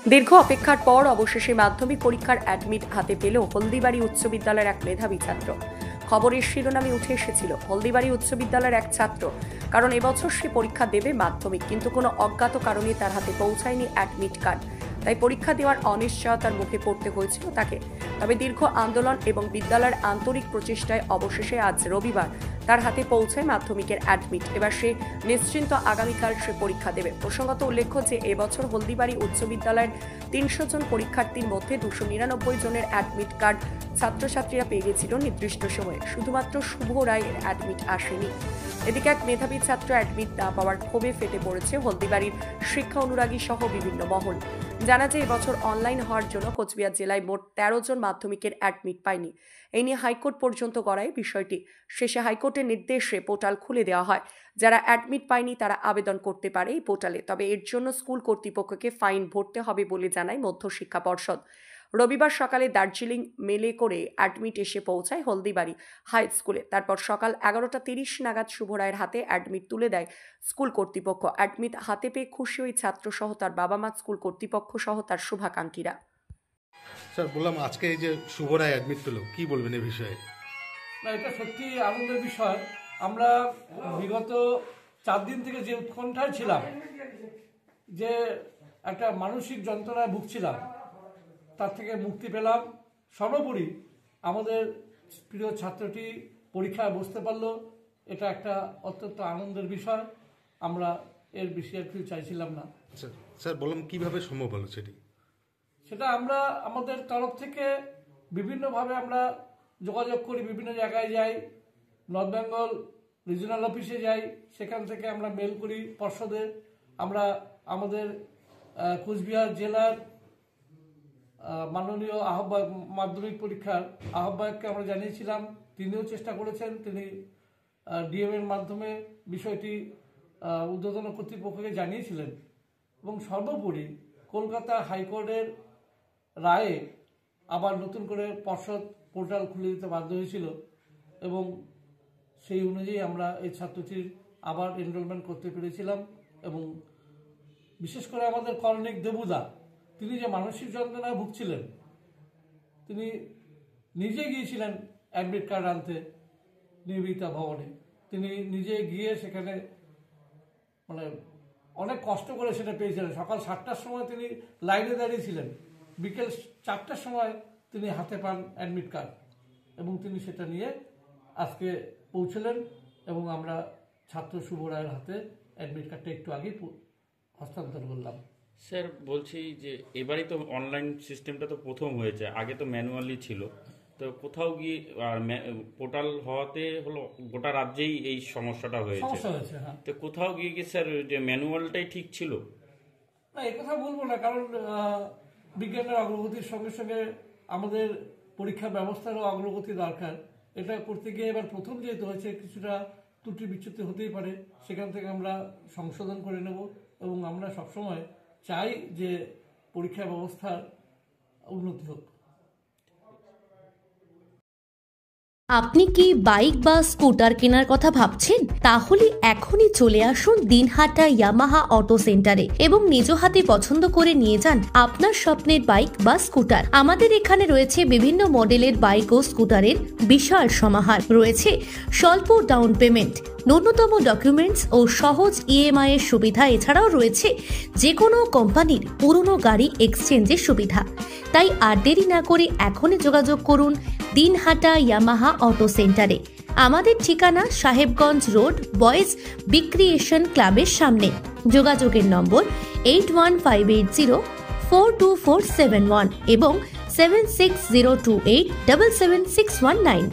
দীর্ঘ অপেক্ষার পর অবশেষে মাধ্যমিক পরীক্ষার অ্যাডমিট হাতে পেল হলদিবাড়ি উচ্চ বিদ্যালয়ের এক মেধাবী ছাত্র। খবরের শিরোনামে উঠে এসেছিল হলদিবাড়ি উচ্চ বিদ্যালয়ের এক ছাত্র, কারণ এবছর সে পরীক্ষা দেবে মাধ্যমিক, কিন্তু কোনো অজ্ঞাত কারণে তার হাতে পৌঁছায়নি অ্যাডমিট কার্ড। তাই পরীক্ষা দেওয়ার অনিশ্চয়তার মুখে পড়তে হয়েছিল তাকে। তবে দীর্ঘ আন্দোলন এবং বিদ্যালয়ের আন্তরিক প্রচেষ্টায় অবশেষে আজ রবিবার তার হাতে পৌঁছায় মাধ্যমিকের অ্যাডমিট। এবার সে নিশ্চিন্ত আগামীকাল সে পরীক্ষা দেবে। প্রসঙ্গত উল্লেখ্য যে এবছর হলদিবাড়ি উচ্চ বিদ্যালয়ের ৩০০ জন পরীক্ষার্থীর মধ্যে ২৯৯ জনের অ্যাডমিট কার্ড ছাত্রছাত্রীরা পেয়ে গেছিল নির্দিষ্ট সময়ে। শুধুমাত্র শুভ রায়ের অ্যাডমিট আসেনি। এদিকে এক মেধাবী ছাত্র অ্যাডমিট না পাওয়ার ক্ষোভে ফেটে পড়েছে হলদিবাড়ির শিক্ষা অনুরাগী সহ বিভিন্ন মহল। জানা যায় এবছর অনলাইন হওয়ার জন্য কোচবিহার জেলায় মোট ১৩ জন মাধ্যমিকের অ্যাডমিট পায়নি। এই নিয়ে হাইকোর্ট পর্যন্ত গড়ায় বিষয়টি। শেষে হাইকোর্টের নির্দেশে পোর্টাল খুলে দেওয়া হয়। যারা অ্যাডমিট পায়নি তারা আবেদন করতে পারে এই পোর্টালে। তবে এর জন্য স্কুল কর্তৃপক্ষকে ফাইন ভরতে হবে বলে জানায় মধ্যশিক্ষা পর্ষদ। রবিবার সকালে দার্জিলিং মেলে করে অ্যাডমিট এসে পৌঁছায় হলদিবাড়ি হাই স্কুলে। তারপর সকাল 11:30 নাগাদ শুভ রায়ের হাতে অ্যাডমিট তুলে দেয় স্কুল কর্তৃপক্ষ। অ্যাডমিট হাতে পেয়ে খুশি ওই ছাত্র সহ তার বাবা মা, স্কুল কর্তৃপক্ষ সহ তার শুভাকাঙ্ক্ষীরা। স্যার, বললাম আজকে এই যে শুভ রায় অ্যাডমিট পেল, কি বলবেন এই বিষয়ে? না, এটা সত্যি আনন্দের বিষয়। আমরা বিগত 4 দিন থেকে যে উৎকণ্ঠায় ছিলাম, যে একটা মানসিক যন্ত্রণায় ভুগছিলাম, তার থেকে মুক্তি পেলাম। সর্বোপরি আমাদের প্রিয় ছাত্রটি পরীক্ষায় বসতে পারলো, এটা একটা অত্যন্ত আনন্দের বিষয়। আমরা এর বেশি আর কিছু চাইছিলাম না। স্যার, বললাম কিভাবে সম্ভব হলো সেটা আমরা আমাদের তরফ থেকে বিভিন্নভাবে আমরা যোগাযোগ করি, বিভিন্ন জায়গায় যাই, নর্থ বেঙ্গল রিজিওনাল অফিসে যাই, সেখান থেকে আমরা মেল করি পর্ষদে। আমরা আমাদের কোচবিহার জেলার মাননীয় আহ্বায়ক, মাধ্যমিক পরীক্ষার আহ্বায়ককে আমরা জানিয়েছিলাম, তিনিও চেষ্টা করেছেন। তিনি ডিএম এর মাধ্যমে বিষয়টি ঊর্ধ্বতন কর্তৃপক্ষকে জানিয়েছিলেন। এবং সর্বোপরি কলকাতা হাইকোর্টের রায়ে আবার নতুন করে পর্ষদ পোর্টাল খুলে দিতে বাধ্য হয়েছিল এবং সেই অনুযায়ী আমরা এই ছাত্রটির আবার এনরোলমেন্ট করতে পেরেছিলাম। এবং বিশেষ করে আমাদের কর্ণিক দেবুদা, তিনি যে মানসিক যন্ত্রণায় ভুগছিলেন, তিনি নিজে গিয়েছিলেন অ্যাডমিট কার্ড আনতে নির্বিতা ভবনে। তিনি নিজে গিয়ে সেখানে অনেক কষ্ট করে সেটা পেয়েছিলেন। সকাল 7টার সময় তিনি লাইনে দাঁড়িয়েছিলেন, বিকেল 4টার সময় তিনি হাতে পান অ্যাডমিট কার্ড এবং তিনি সেটা নিয়ে আজকে পৌঁছলেন এবং আমরা ছাত্র শুভ রায়ের হাতে অ্যাডমিট কার্ডটা একটু আগেই হস্তান্তর করলাম। স্যার, বলছি যে এবারই তো অনলাইন সিস্টেমটা তো প্রথম হয়েছে, আগে তো ম্যানুয়ালি ছিল। তো কোথাও গিয়ে পোর্টাল হওয়াতে হলো গোটা রাজ্যেই এই সমস্যাটা হয়েছে। হ্যাঁ। তো কোথাও গিয়ে কি স্যার যে ম্যানুয়ালটাই ঠিক ছিল? না, এই কথা বলবো না, কারণ বিজ্ঞানের অগ্রগতির সঙ্গে সঙ্গে আমাদের পরীক্ষা ব্যবস্থারও অগ্রগতি দরকার। এটা করতে গিয়ে এবার প্রথম যেহেতু হয়েছে, কিছুটা ত্রুটি বিচ্যুতি হতেই পারে, সেখান থেকে আমরা সংশোধন করে নেব এবং আমরা সবসময় চাই যে পরীক্ষা ব্যবস্থার উন্নতি হোক। আপনি কি বাইক বা স্কুটার কেনার কথা ভাবছেন? তাহলে এখনই চলে আসুন দিনহাটা ইয়ামাহা অটো সেন্টারে এবং নিজ হাতে পছন্দ করে নিয়ে যান আপনার স্বপ্নের বাইক বা স্কুটার। আমাদের এখানে রয়েছে বিভিন্ন মডেলের বাইক ও স্কুটারের বিশাল সমাহার। রয়েছে স্বল্প ডাউন পেমেন্ট, ন্যূনতম ডকুমেন্টস ও সহজ ইএমআই এর সুবিধা। এছাড়াও রয়েছে যে কোনো কোম্পানির পুরনো গাড়ি এক্সচেঞ্জের সুবিধা। তাই আর দেরি না করে এখনই যোগাযোগ করুন দিনহাটা ইয়ামাহা অটো সেন্টারে। আমাদের ঠিকানা সাহেবগঞ্জ রোড, বয়েজ বিক্রিয়েশন ক্লাবের সামনে। যোগাযোগের নম্বর 8158042471 এবং 7602877619।